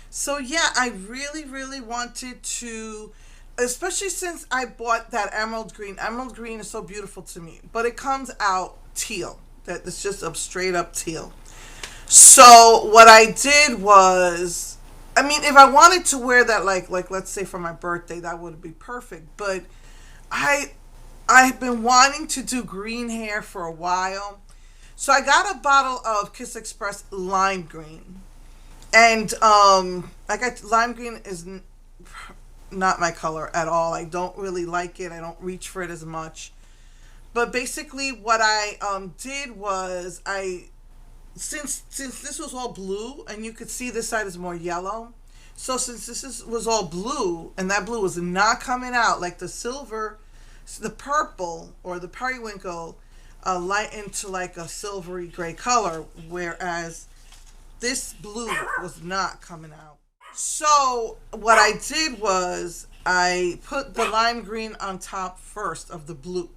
So yeah, I really, really wanted to, especially since I bought that emerald green. Emerald green is so beautiful to me, but it comes out teal. That it's just a straight up teal. So what I did was, I mean, if I wanted to wear that, like let's say for my birthday, that would be perfect. But I I've been wanting to do green hair for a while. So I got a bottle of Kiss Express lime green. And I got lime green is not my color at all. I don't really like it. I don't reach for it as much. But basically, what I did was since this was all blue, and you could see this side is more yellow. So since was all blue, and that blue was not coming out like the silver, the purple or the periwinkle light into like a silvery gray color, whereas this blue was not coming out. So what I did was I put the lime green on top first of the blue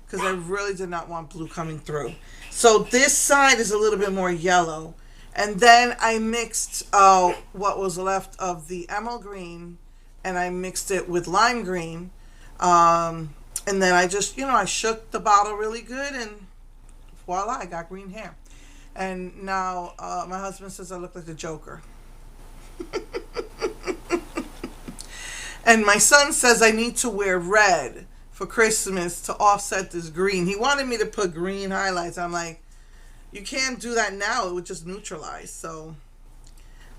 because I really did not want blue coming through. So this side is a little bit more yellow. And then I mixed what was left of the emerald green and I mixed it with lime green. And then I just, I shook the bottle really good and voila, I got green hair. And now my husband says I look like the Joker. And my son says I need to wear red for Christmas to offset this green. He wanted me to put green highlights. I'm like, you can't do that now. It would just neutralize. So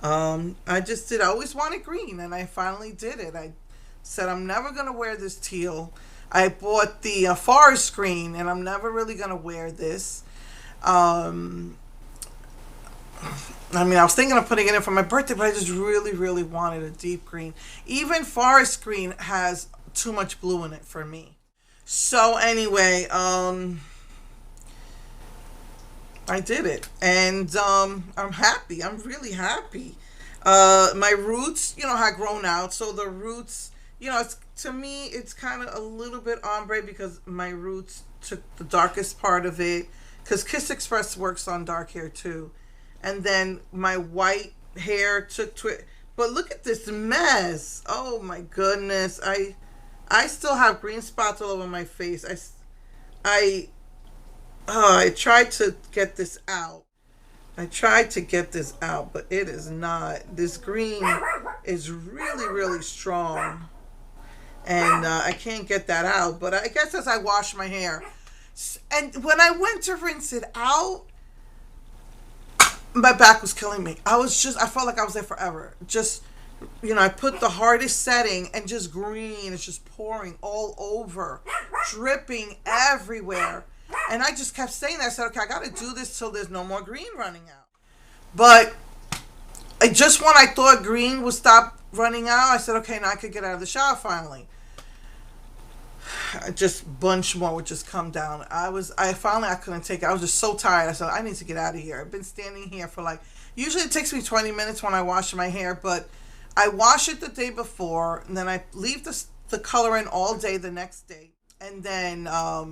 I just did. I always wanted green, and I finally did it. I said I'm never going to wear this teal. I bought the forest green, and I'm never really going to wear this. I mean, I was thinking of putting it in for my birthday, but I just really, really wanted a deep green. Even forest green has too much blue in it for me. So anyway, I did it, and I'm happy. I'm really happy. My roots, had grown out, so the roots, it's to me, it's kind of a little bit ombre because my roots took the darkest part of it. Because Kiss Express works on dark hair too, and then my white hair took to it. But look at this mess! Oh my goodness! I still have green spots all over my face. I I tried to get this out. I tried to get this out, but it is not. This green is really, really strong. And I can't get that out. But I guess as I wash my hair. And when I went to rinse it out, my back was killing me. I felt like I was there forever. Just, I put the hardest setting and just green is just pouring all over, dripping everywhere. And I just kept saying that. I said, okay, I got to do this till there's no more green running out. But just when I thought green would stop running out, I said, okay, now I could get out of the shower finally. Just bunch more would just come down. I couldn't take it. I was just so tired. I said, I need to get out of here. I've been standing here for usually it takes me 20 minutes when I wash my hair, but I wash it the day before, and then I leave the color in all day the next day. And then I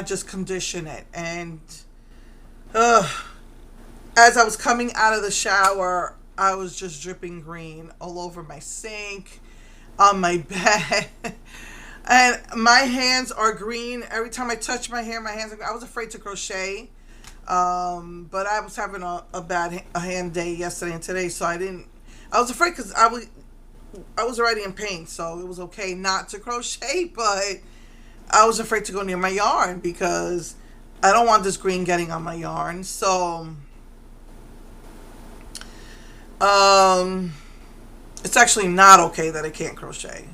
just condition it. And as I was coming out of the shower, I was just dripping green all over my sink, on my bed. And my hands are green. Every time I touch my hair, my hands are green. I was afraid to crochet. But I was having a bad hand day yesterday and today, so I was afraid because I was already in pain, so it was okay not to crochet, but I was afraid to go near my yarn because I don't want this green getting on my yarn. So it's actually not okay that I can't crochet.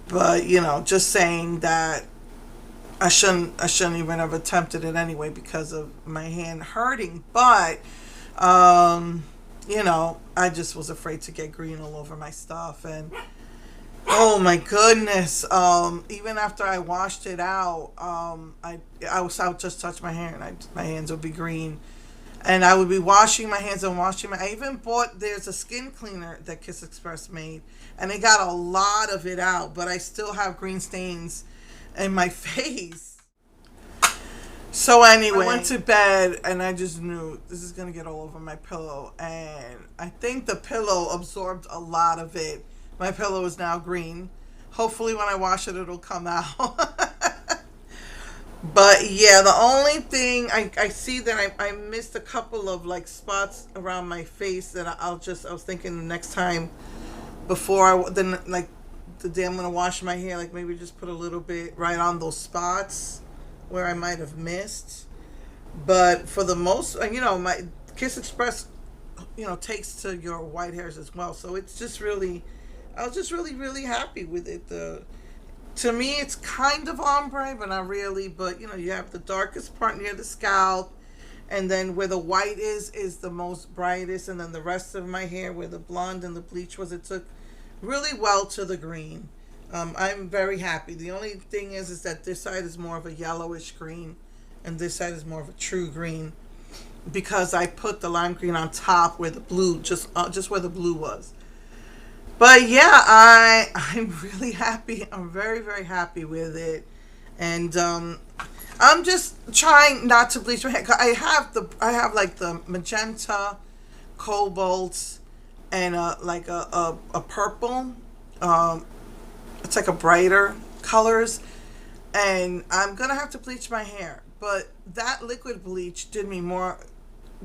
But, just saying that I shouldn't even have attempted it anyway because of my hand hurting. But, I just was afraid to get green all over my stuff. And, oh my goodness. Even after I washed it out, I would just touch my hair and my hands would be green. And I would be washing my hands and I even there's a skin cleaner that Kiss Express made. And they got a lot of it out, but I still have green stains in my face. So anyway, I went to bed and I just knew this is gonna get all over my pillow, and I think the pillow absorbed a lot of it. My pillow is now green. Hopefully, when I wash it, it'll come out. But yeah, the only thing I see that I missed a couple of like spots around my face that I was thinking the next time before then like the day I'm gonna wash my hair, like maybe just put a little bit right on those spots where I might have missed. But for the most, my Kiss Express, takes to your white hairs as well. So it's just really, I was just really, really happy with it. To me, it's kind of ombre, but not really. But you have the darkest part near the scalp, and then where the white is the most brightest, and then the rest of my hair where the blonde and the bleach was, it took really well to the green. I'm very happy. The only thing is that this side is more of a yellowish green, and this side is more of a true green, because I put the lime green on top where the blue just where the blue was. But yeah, I'm really happy. I'm very very happy with it, and I'm just trying not to bleach my hair. I have like the magenta, cobalt, and like a purple. Um, it's like a brighter colors, and I'm gonna have to bleach my hair. But that liquid bleach did me more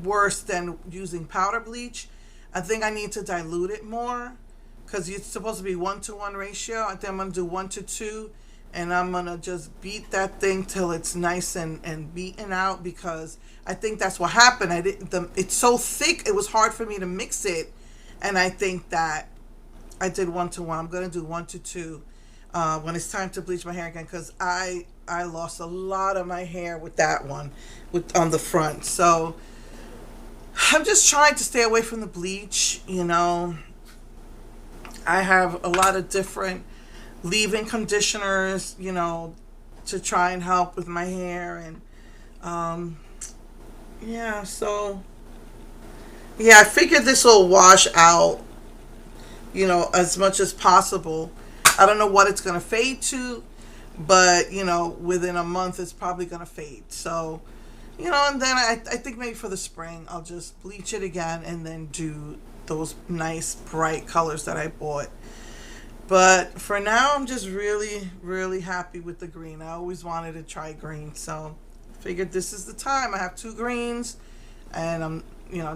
worse than using powder bleach. I think I need to dilute it more, because it's supposed to be 1-to-1 ratio. I think I'm gonna do 1-to-2, and I'm gonna just beat that thing till it's nice and beaten out, because I think that's what happened. It's so thick, it was hard for me to mix it, and I think that I did 1-to-1. I'm gonna do 1-to-2 when it's time to bleach my hair again, because I lost a lot of my hair with that one, with on the front. So I'm just trying to stay away from the bleach. I have a lot of different leave-in conditioners, to try and help with my hair, and yeah. So yeah, I figured this will wash out, as much as possible. I don't know what it's gonna fade to, but within a month it's probably gonna fade. So and then I think maybe for the spring I'll just bleach it again and then do those nice bright colors that I bought. But for now, I'm just really really happy with the green. I always wanted to try green, so figured this is the time. I have two greens, and I'm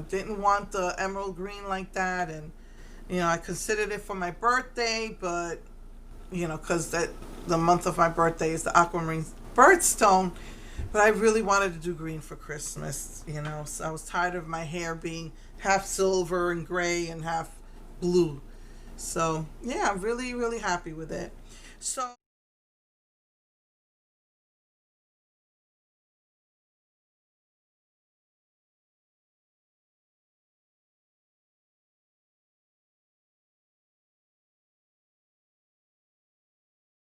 didn't want the emerald green like that, and I considered it for my birthday, but because the month of my birthday is the aquamarine birthstone. But I really wanted to do green for Christmas, so I was tired of my hair being half silver and gray and half blue. So yeah, I'm really really happy with it. So